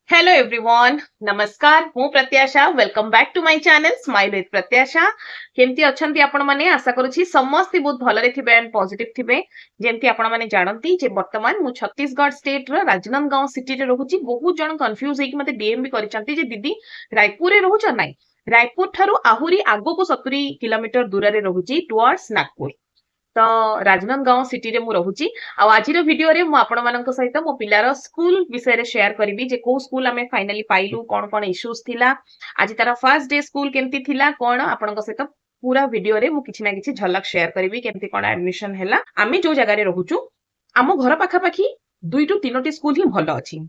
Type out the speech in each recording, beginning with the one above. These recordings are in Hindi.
हेलो एवरीवन नमस्कार मु Pratyasha welcome back to my channel smile with Pratyasha केमती अछंती आपण माने आशा करूची समस्त बहुत भलरे थिबे एंड पॉजिटिव थिबे जेमती आपण माने जानंती जे वर्तमान मु छत्तीसगढ़ स्टेट रो राजनांदगांव सिटी रे रहूची बहुत जण कंफ्यूज हेकी मते डीएम भी करिसंती जे दीदी रायपुर रे रहूछ नाही रायपुर थारु आहुरी आगो को 70 किलोमीटर दूर रे रहूची टुवर्ड्स नागपुर तो राजनांदगांव सिटी रे मु रहूची आज वीडियो रे मु आपण मानक सहित मो पिलार स्कूल विषय रे शेयर करिवि जे को स्कूल हमें फाइनली पाइलु कोन कोन इश्यूज थिला आज तार फर्स्ट डे स्कूल केमती थिला कोन आपनक सहित पूरा वीडियो रे मु किछि ना किछि झलक शेयर करिवि केमती कोन एडमिशन हैला आमी जो जगह रे रहूचु आम घर पाखा पाखी 2 टू 3टी स्कूल ही भलो अछि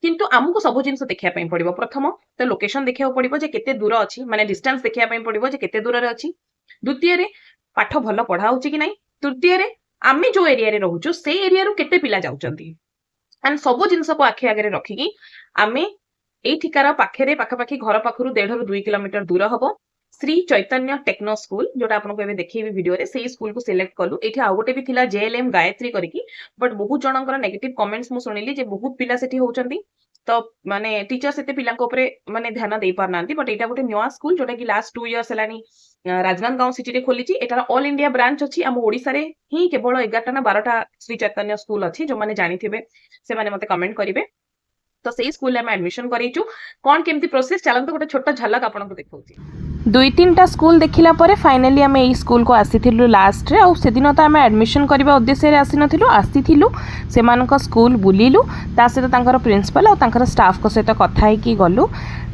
किंतु आमको सब जिनस देखिया पई पड़िबो प्रथम तो लोकेशन देखिया पड़िबो जे केते दूर अछि माने डिस्टेंस देखिया पई पड़िबो जे केते दूर रे अछि द्वितीय रे पाठ भलो पढ़ा होछि कि नै तृतीय रे आमे जो एरिया रे रहूचु से एरिया रु केते पिला जाउचंती एंड सब जिनस को आखि आगे रखिकी आमे एठिकार पाखेरे पाखापाखी घर पाखरु 1.5 ରୁ 2 किलोमीटर दूर हबो श्री चैतन्य टेक्नो स्कूल जोटा आपनको एबे देखिबी वीडियो रे सेही स्कूल को सिलेक्ट कलु एठी आ गोटे भी थिला जेएलएम गायत्री करिकी बट बहुत जनकर नेगेटिव कमेंट्स मु सुनिली जे बहुत पिला सेठी होउचंती तो माने टीचर सेते पिलांको ऊपर माने ध्यान देई पार नांती बट एटा गोटे न्यू स्कूल जोटा कि लास्ट 2 इयर्स हलानी राजनांदगांव सिटी रे खोली एटार ऑल इंडिया ब्रांच अछि आम ओडिसा रे ही केवल 11टा ना 12टा श्री चैतन्य स्कूल अछि जो माने जानिथिबे से माने मते कमेंट करिवे तो सेही स्कूल रे हम एडमिशन करिचु कोन केमती प्रोसेस चलंतो गोटे छोटा झलक आपनको देखौची 2-3टा स्कूल देखिला परे फाइनली आमे एई स्कूल को आसीथिलु लास्ट रे आ सेदिन तो आमे एडमिशन करबा उद्देश्य रे आसीनथिलु आसीथिलु सेमानक स्कूल बुलिलु ता सहित तांकर प्रिंसिपल आ तांकर स्टाफ को सहित कथा है कि गलु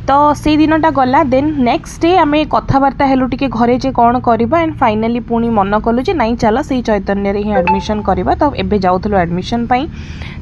तो से दिनटा गला देन नेक्स्ट डे आमे कथाबार्ता हेलु टिके घरे जे कोन करबा एंड फाइनली पुनी मन कलु जे नाही चला सेही चैतन्य रे ही एडमिशन करबा तो एबे जाउथलु एडमिशन पई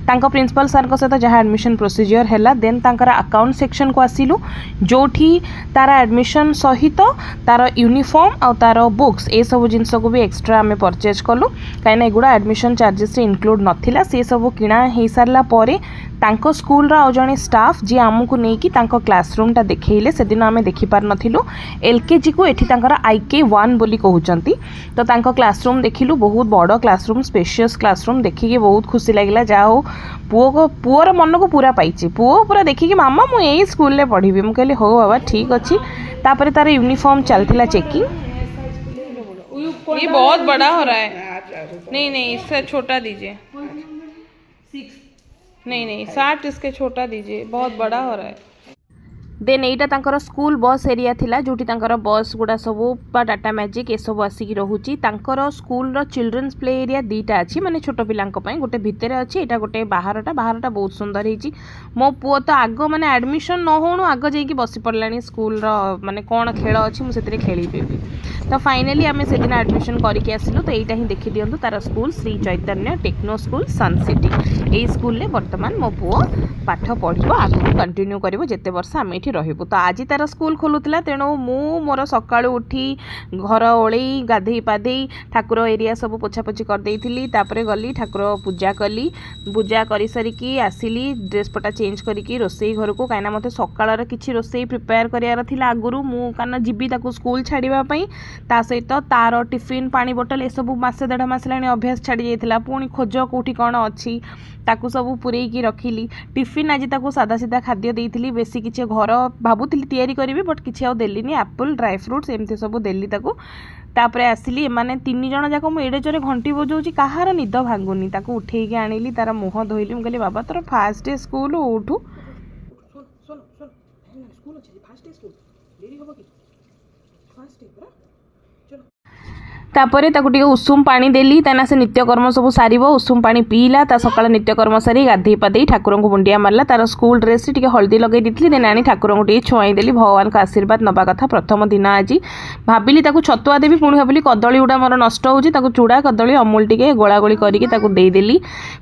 तांको प्रिंसिपल सर को सहित जहाँ एडमिशन प्रोसीजर हैला देन तांकर अकाउंट सेक्शन को आसिलु जोठी तारा एडमिशन सहित तार यूनिफॉर्म आ तार बुक्स ए सब जिनस को भी एक्स्ट्रा आमे परचेज कलु काइना एगुडा एडमिशन चार्जेस रे इंक्लूड नथिला से सब किणा हे सारला परे तांको स्कूल रा जने स्टाफ जी आमको नेकी तांको क्लासरूम टा देखैले से दिन आमे देखि पार नथिलु एलकेजी को एठी तांकर IK1 बोली कहउचंती तो तांको क्लासरूम देखिलु बहुत बड़ क्लासरूम स्पेशियस क्लासरूम देखि के बहुत खुशी लागिला जा हो पुओर मन को पूरा पाइछि पुओ पूरा देखि के मामा मु एई स्कूल ले पढिबी मु कहली हो बाबा ठीक अछि तापरे तार यूनिफॉर्म चलतिला चेकिंग ये बहुत बड़ा हो रहा है नहीं इससे छोटा दीजिए नहीं 60 इसके छोटा दीजिए बहुत बड़ा हो रहा है देन एटा तांकर स्कूल बस एरिया थिला जोटी तांकर बस गुडा सब बा टाटा मैजिक ए सब आसिकी रहूची तांकर स्कूल रो चिल्ड्रंस प्ले एरिया दीटा अछि माने छोटो पिलांक पई गोटे भितरे अछि एटा गोटे बाहरटा बहुत सुंदर हिची मो पुओ तो आगो माने एडमिशन न होणु आगो जेकी बसी पड़लानी स्कूल रो माने कोन खेल अछि मु सेतरे खेली पेबी तो फाइनली आमे से दिन एडमिशन करके आसिलु तो एटा ही देखि दियंतु तार school Shri Chaitanya techno school सन सिटी ए स्कूल ले वर्तमान मो पुओ पाठ पढिबो आगु कंटिन्यू करिवो जेते वर्ष आमे रहबो तो आज तार स्कूल खोलुतला तेणु मु मोर सकाळु उठी घर ओळई गाधई पाधई ठाकुर एरिया सब पोछापोछि कर देइथिली तापरे गली ठाकुर पूजा कली पूजा करि सरिकी आसिली ड्रेस पटा चेंज करिकी रोसई घर को काइना मते सकाळर किछि रोसई प्रिपेयर करियार थिला आगुरु मु काना जिबी ताकू स्कूल छाड़ीबा पई ता सहित तार टिफिन पानी बोतल ए सब मासे 1.5 मास लानी अभ्यास छाड़ी जाइथिला पुणी खोज कोठी कोन अछि ताकू सब पुरई की रखिली टिफिन आज ताकू सादा सीधा खाद्य देइथिली बेसी किछि घर भाबुथिली तयारी करिवि बट किछि आ देलिनी एप्पल ड्राई फ्रूट्स एमती सब देली ताकू तापरे आसिली माने 3 जण जाक मु एडे जोरे घंटी बजौची काहार निद भांगुनी ताकू उठेई के आनिली तार मुह धोइली मु कहली बाबा तोर फर्स्ट डे स्कूल उठू सुन स्कूल अछि फर्स्ट डे स्कूल देरी होबो कि फर्स्ट डे बरा चलो तापरे ताकू टिके उषुम पानी देली ताना से नित्यकर्म सब सारिबो उषुम पानी पीला ता सकाळ नित्यकर्म सारी गाधई पाधई ठाकुर को बुंडिया मारला तार स्कूल ड्रेस टिके हल्दी लगई दिथली देन आनी ठाकुर को टिके छुआई देली भगवान का आशीर्वाद नबा कथा प्रथम दिन आज भाबिली ताकू छतुआ देवी पुणी भाबिली कदली उडा मोर नष्ट होउची ताकू चूड़ा कदली अमूल टिके गोळा गोळी करिके ताकू देई देली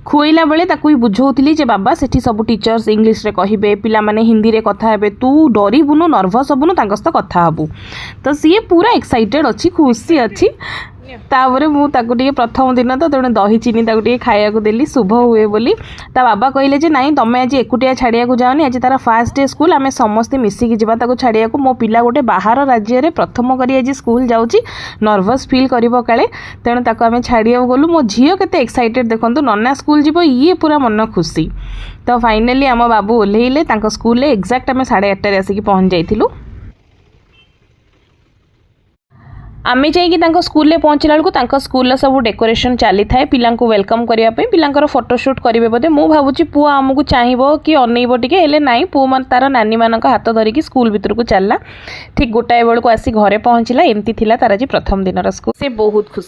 खुइला बेले ताकू बुझौतली जे बाबा सेठी सब टीचर्स इंग्लिश रे कहिबे पिला माने हिंदी रे कथा हेबे तू डरिबुनु नर्वस हबुनु तांगस्त कथा हबु तो सी पूरा एक्साइटेड अछि खुशी अछि तापर मुझे प्रथम दिन तो तेणु दही चीनी खाया देली शुभ हुए बोली ता बाबा कहले जे नाई तमें आज एकुटिया छाड़िया जाओनी आज तार फास्ट डे स्कूल आम समस्ते मिसिकी जा छाड़िया मो पिला गोटे बाहर राज्य में प्रथम करी आज स्कूल जाऊँगी नर्भस फिल कर काले तेणु ताको आम छाड़िया गलु मो झील केते एक्साइटेड देखो नना स्कूल जीव ये पूरा मन खुशी तो फाइनाली आम बाबू ओह्लैले स्कूल एक्जाक्ट आम 8:30 आसिक पहुँच जाइलु आमे जाइए स्कूल पहुँचला बेलू स्कूल सब डेकोरेशन चली थाए पिला वेलकम करने पिलांकर फोटोशूट करेंगे बोधे मु भावुँ पुओ आमको चाहिए कि अनइब टे ना पुओ तार नानी मान हाथ धरिकी स्कूल भितर को चलला ठीक गोटाए बेलू आसी घरे पहुँचला एमती तार आज प्रथम दिन स्कूल से बहुत खुशी